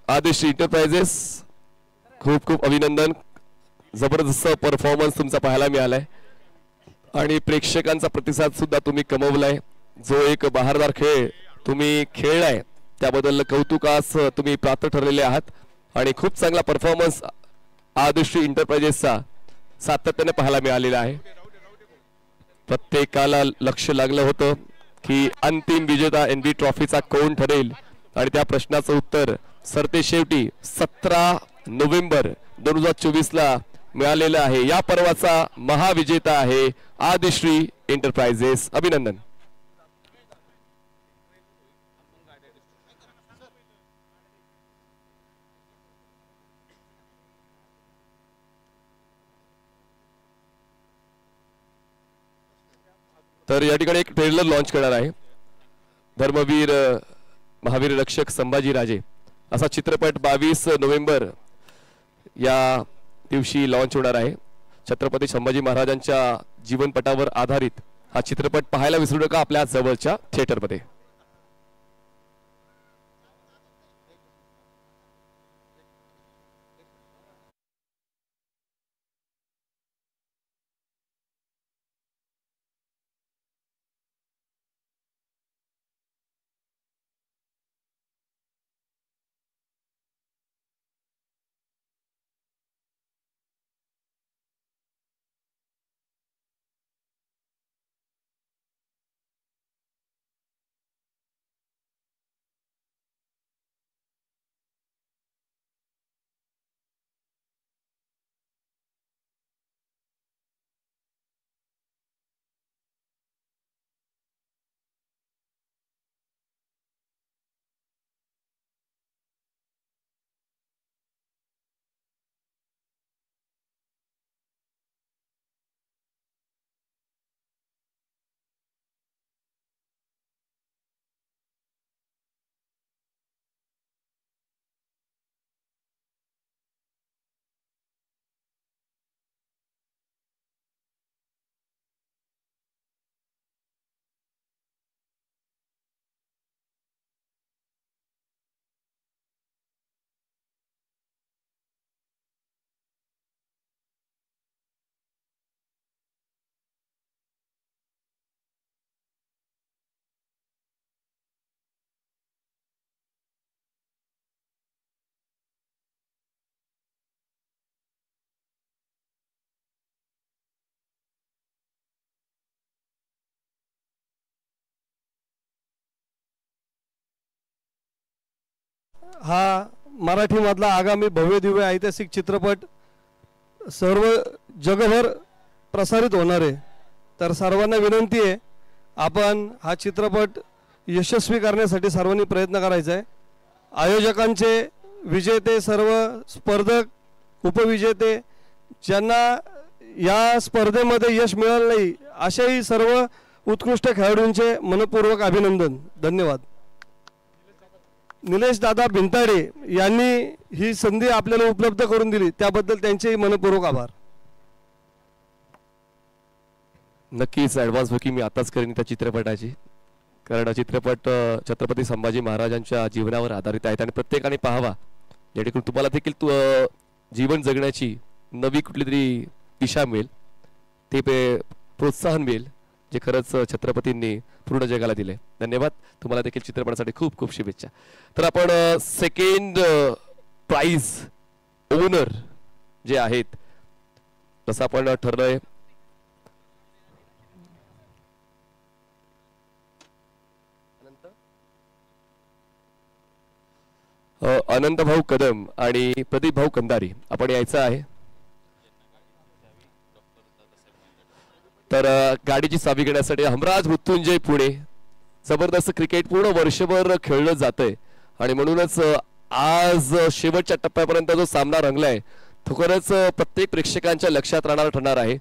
आदिश्री इंटरप्राइजेस, खूप खूप अभिनंदन. जबरदस्त परफॉर्मन्स तुमचा पाहायला मिळालाय आणि प्रेक्षकांचा प्रतिसाद सुद्धा तुम्ही कमवलाय. जो एक बहारदार खेळ तुम्ही खेळलाय त्याबद्दल कौतुकास तुम्ही पात्र ठरलेले आहात आणि खूप चांगला परफॉर्मन्स आदिश्री इंटरप्राइजेसचा सातत्याने पाहायला मिळालेला आहे. प्रत्येकाला लक्ष लागलं होतं की अंतिम विजेता NB ट्रॉफीचा कोण ठरेल आणि त्या प्रश्नाचं उत्तर सरतेशेवटी 17 नोव्हेंबर 2024 ला मिळालेलं आहे. या पर्वाचा महाविजेता आहे आदिश्री इंटरप्राइजेस. अभिनंदन. तर या ठिकाणी एक ट्रेलर लॉन्च करणार आहे. धर्मवीर महावीर रक्षक संभाजीराजे असा चित्रपट 22 नोव्हेंबर या दिवशी लॉन्च होणार आहे. छत्रपती संभाजी महाराजांच्या जीवनपटावर आधारित हा चित्रपट पाहायला विसरू नका आपल्या जवळच्या थिएटरमध्ये. हा मराठीमधला आगामी भव्य दिव्य ऐतिहासिक चित्रपट सर्व जगभर प्रसारित होणार आहे। तर सर्वांना विनंती आहे, आपण हा चित्रपट यशस्वी करण्यासाठी सर्वांनी प्रयत्न करायचा आहे। आयोजकांचे, विजेते, सर्व स्पर्धक, उपविजेते, ज्यांना या स्पर्धेमध्ये यश मिळालं नाही अशाही सर्व उत्कृष्ट खेळाडूंचे मनपूर्वक अभिनंदन। धन्यवाद। निलेश दादा भिंताडे यांनी ही संधी आपल्याला उपलब्ध करून दिली त्याबद्दल त्यांचेही मनपूर्वक आभार। नक्कीच ॲडव्हान्स बुकिंग मी आताच करेन त्या चित्रपटाची, कारण चित्रपट छत्रपती संभाजी महाराजांच्या जीवनावर आधारित आहेत आणि प्रत्येकाने पाहावा, जेणेकरून तुम्हाला देखील जीवन जगण्याची नवी कुठली तरी दिशा मिळेल, ते प्रोत्साहन मिळेल जे खरंच छत्रपतींनी पूर्ण जगाला दिले। धन्यवाद। तुम्हाला देखील चित्रपटासाठी खूप खूप शुभेच्छा। तर आपण सेकंड प्राइज ओनर जे आहेत, जसं आपण ठरलंय अनंत भाऊ कदम आणि प्रदीप भाऊ कंदारी आपण यायचं आहे। तर गाडीची चावी घेण्यासाठी हमराज मृत्युंजय पुणे, जबरदस्त क्रिकेट पूर्ण वर्षभर खेळलं जातंय आणि म्हणूनच आज शेवटच्या टप्प्यापर्यंत जो सामना रंगलाय तो खरंच प्रत्येक प्रेक्षकांच्या लक्षात राहणार ठरणार आहे।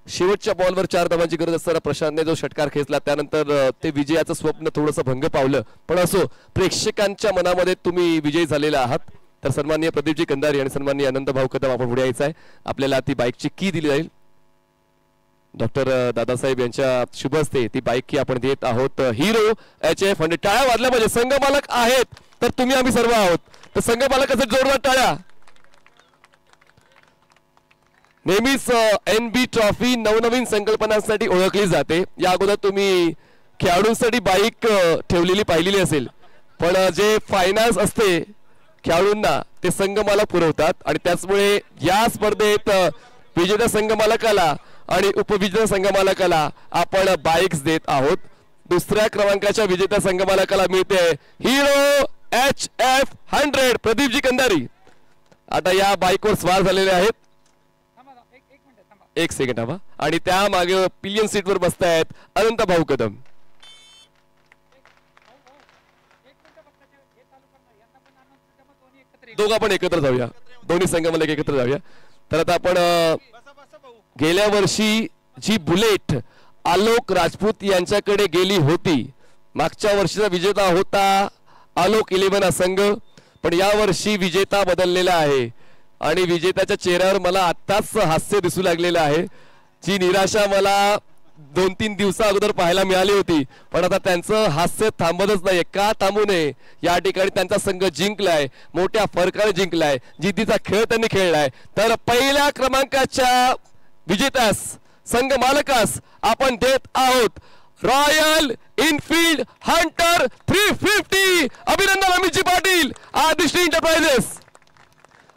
शेवटच्या बॉलवर 4 धावांची गरज असताना प्रशांतने जो षटकार खेचला त्यानंतर ते विजयाचं स्वप्न थोडंसं भंग पावलं, पण असो प्रेक्षकांच्या मनामध्ये तुम्ही विजयी झालेला आहात। तर सन्माननीय प्रदीपजी कंदारी आणि सन्माननीय अनंत भाऊ कदम आपण पुढे यायचं आहे। आपल्याला ती बाईकची की दिली जाईल, डॉक्टर दादासाहेब यांच्या शुभ हस्ते ती बाईक की आपण देत आहोत। हिरो HF 100 टाळ्या वाजल्या पाहिजे, संघ मालक आहेत तर तुम्ही आम्ही सर्व आहोत, तर संघ मालकाचे जोरदार टाळ्या। नेहमीच NB ट्रॉफी नवनवीन संकल्पनांसाठी ओळखली जाते। या अगोदर तुम्ही खेळाडूंसाठी बाईक ठेवलेली पाहिलेली असेल, पण जे फायनान्स असते खेळाडूंना ते संघ मालक पुरवतात आणि त्याचमुळे या स्पर्धेत विजेत्या संघ मालकाला आणि उपविजेता संघ मालकाला आपण बाईक्स देत आहोत। दुसऱ्या क्रमांकाच्या विजेत्या संघ मालकाला मिळते हिरो HF 100 प्रदीपजी कंदारी। आता या बाईकवर स्वार झालेले आहेत, एक सेकंड हवा, आणि त्या मागे पिलियन सीटवर बसतायत अनंत भाऊ कदम। दोघं आपण एकत्र जाऊया, दोन्ही संघ मालक एकत्र जाऊया। तर आता आपण गेल्या वर्षी जी बुलेट आलोक राजपूत यांच्याकडे गेली होती, मागच्या वर्षीचा विजेता होता आलोक 11 हा संघ, पण या वर्षी विजेता बदललेला आहे आणि विजेत्याच्या चेहऱ्यावर मला आत्ताच हास्य दिसू लागलेलं आहे। जी निराशा मला 2-3 दिवसा अगोदर पाहायला मिळाली होती, पण आता त्यांचं हास्य थांबतच नाही। का थांबू नये, या ठिकाणी त्यांचा संघ जिंकलाय, मोठ्या फरकाने जिंकलाय, जिद्दीचा खेळ त्यांनी खेळलाय। तर पहिल्या क्रमांकाच्या विजेत्यास संघ मालकास आपण देत आहोत रॉयल इनफील्ड हंटर 350। अभिनंदन अमितजी पाटील, आदिश्री एंटरप्राइजेस।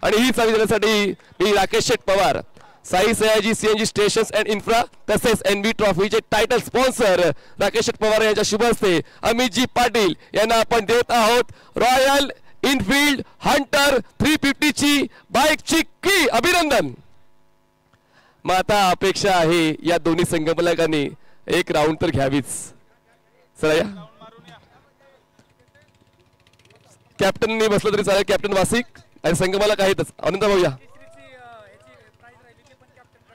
आणि ही चावी देण्यासाठी मी Rakesh Sheth Pawar, Sai Sayaji CNG stations and infra तसेच NB ट्रॉफीचे टायटल स्पॉन्सर राकेश शेठ पवार यांच्या शुभ हस्ते अमितजी पाटील यांना आपण देत आहोत रॉयल इनफील्ड हंटर 350 ची बाईकची की। अभिनंदन। मग आता अपेक्षा आहे या दोन्ही संघमालकांनी एक राऊंड तर घ्यावीच। चला या, कॅप्टननी बसलं तरी चालेल, कॅप्टन वासिक आणि संघमालक आहेतच अनंत भाऊ या,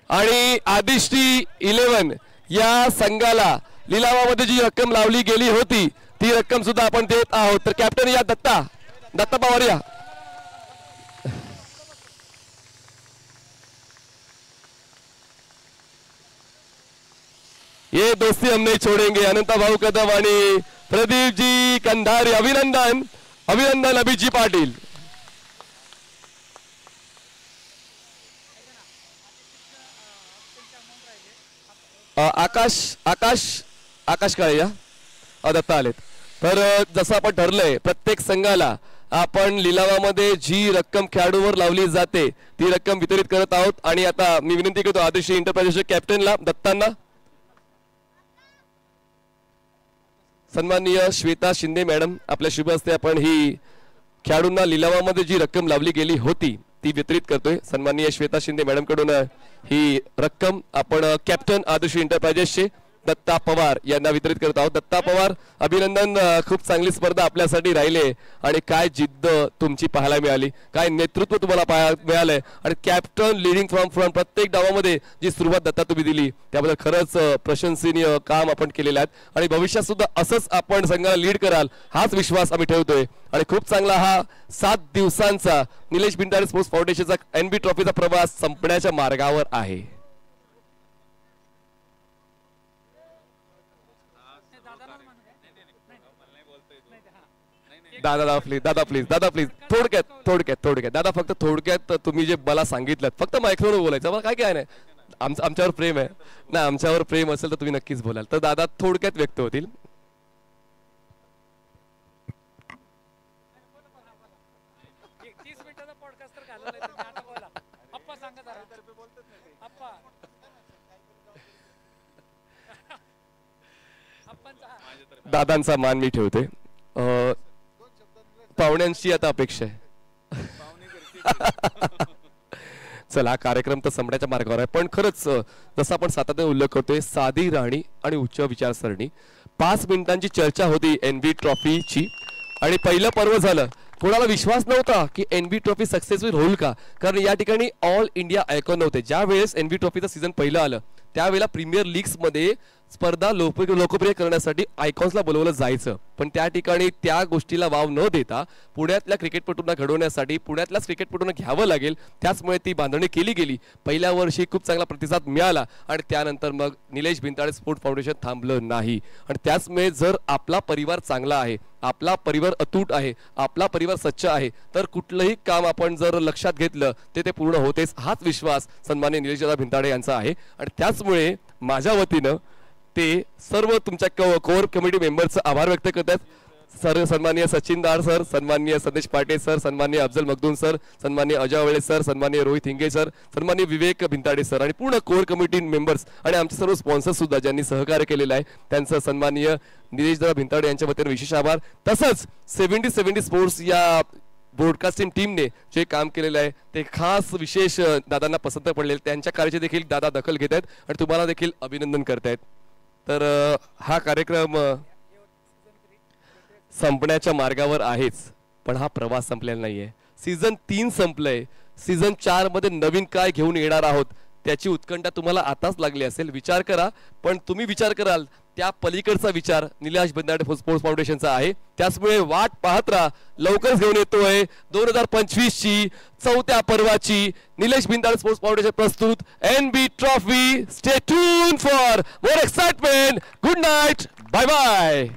आणि आदिश्री 11 या संघाला लिलावामध्ये जी रक्कम लावली गेली होती ती रक्कम सुद्धा आपण देत आहोत। तर कॅप्टन या, दत्ता पवार या। ये दोस्ती हम नहीं छोड़ेंगे, अनंत भाऊ कदम आणि प्रदीप जी कंधारी। अभिनंदन अभिनंदन अभिजी पाटील। आकाश काळे या दत्ता आलेत। तर जसं आपण ठरलंय प्रत्येक संघाला आपण लिलावामध्ये जी रक्कम खेळाडूवर लावली जाते ती रक्कम वितरित करत आहोत। आणि आता मी विनंती करतो आदिश्री एंटरप्राइजेसच्या कॅप्टनला दत्तांना, सन्माननीय श्वेता शिंदे मॅडम आपल्या शुभ हस्ते आपण ही खेळाडूंना लिलावामध्ये जी रक्कम लावली गेली होती ती वितरित करतोय. सन्माननीय श्वेता शिंदे मॅडम कडून ही रक्कम आपण कॅप्टन आदर्श एंटरप्राइजेसचे दत्ता पवार यांना वितरित करत आहोत. दत्ता पवार, अभिनंदन. खूप चांगली स्पर्धा आपल्यासाठी राहिली आणि काय जिद्द तुमची पाहायला मिळाली, काय नेतृत्व तुम्हाला मिळालंय आणि कॅप्टन लिडिंग फ्रॉम फ्रंट प्रत्येक डावामध्ये जी सुरुवात दत्ता तुम्ही दिली त्याबद्दल खरंच प्रशंसनीय काम आपण केलेलं आहे आणि भविष्यात सुद्धा असंच आपण संघाला लीड कराल हाच विश्वास आम्ही ठेवतोय. आणि खूप चांगला हा 7 दिवसांचा निलेश भिंताडे स्पोर्ट्स फाउंडेशनचा NB ट्रॉफीचा प्रवास संपण्याच्या मार्गावर आहे. दादा प्लीज थोडक्यात दादा, फक्त थोडक्यात तुम्ही जे मला सांगितलं फक्त मायक्रोफोन बोलायचं, मला काय नाही. आमच्यावर प्रेम आहे ना, आमच्यावर प्रेम असेल तर तुम्ही नक्कीच बोलाल. तर दादा थोडक्यात व्यक्त होतील. दादांचा मान मी ठेवते. पाहुण्यांची आता अपेक्षा आहे. चला, कार्यक्रम तर संपण्याच्या मार्गावर आहे, पण खरंच जसं आपण सातत्याने उल्लेख करतोय, साधी राहणी आणि उच्च विचारसरणी. 5 मिनिटांची चर्चा होती NB ट्रॉफीची आणि पहिलं पर्व झालं. कोणाला विश्वास नव्हता की NB ट्रॉफी सक्सेसफुल होईल का, कारण या ठिकाणी ऑल इंडिया आयकॉन नव्हते. ज्या वेळेस NB ट्रॉफीचं सीझन पहिलं आलं त्यावेळेला प्रीमियर लीग्स मध्ये स्पर्धा लोकप्रिय करण्यासाठी आयकॉन्सला बोलवलं जायचं, पण त्या ठिकाणी त्या गोष्टीला वाव न देता पुण्यातल्या क्रिकेटपटूंना घडवण्यासाठी पुण्यातल्याच क्रिकेटपटूंना घ्यावं लागेल, त्याचमुळे ती बांधणी केली गेली. पहिल्या वर्षी खूप चांगला प्रतिसाद मिळाला आणि त्यानंतर मग निलेश भिंताडे स्पोर्ट्स फाउंडेशन थांबलं नाही. आणि त्याचमुळे जर आपला परिवार चांगला आहे, आपला परिवार अतूट आहे, आपला परिवार सच्चा आहे, तर कुठलंही काम आपण जर लक्षात घेतलं ते पूर्ण होतेच, हाच विश्वास सन्माननीय निलेशदादा भिंताडे यांचा आहे. आणि त्याचमुळे माझ्या वतीनं ते सर्व तुमच्या कोर कमिटी मेंबरचं आभार व्यक्त करतात. सन्माननीय सचिन दार सर, सन्माननीय संदेश पाटे सर, सन्माननीय अफजल मखदूम सर, सन्माननीय अजय आवळे सर, सन्माननीय रोहित हिंगे सर, सन्माननीय विवेक भिंताडे सर आणि पूर्ण कोर कमिटी मेंबर्स आणि आमचे सर्व स्पॉन्सर्स सुद्धा ज्यांनी सहकार्य केलेलं आहे त्यांचं सन्माननीय निलेशदादा भिंताडे यांच्या वतीने विशेष आभार. तसंच 70 स्पोर्ट्स या ब्रॉडकास्टिंग टीमने जे काम केलेलं आहे ते खास विशेष दादांना पसंत पडले, त्यांच्या कार्याची देखील दादा दखल घेत आहेत आणि तुम्हाला देखील अभिनंदन करतायत. तर हा कार्यक्रम संपण्याच्या मार्गावर आहेच, पण हा प्रवास संपलेला नाहीये. सीझन 3 संपलंय, सीझन 4 मध्ये नवीन काय घेऊन येणार आहोत त्याची उत्कंठा तुम्हाला आताच लागली असेल. विचार करा, पण तुम्ही विचार कराल त्या पलीकडचा विचार निलेश भिंताडे स्पोर्ट्स फाउंडेशनचा आहे. त्याचमुळे वाट पाहत राहा, लवकरच घेऊन येतोय 2025 ची 4थ्या पर्वाची निलेश भिंताडे स्पोर्ट्स फाउंडेशन प्रस्तुत NB trophy. Stay tune for more excitement. Good night, bye bye.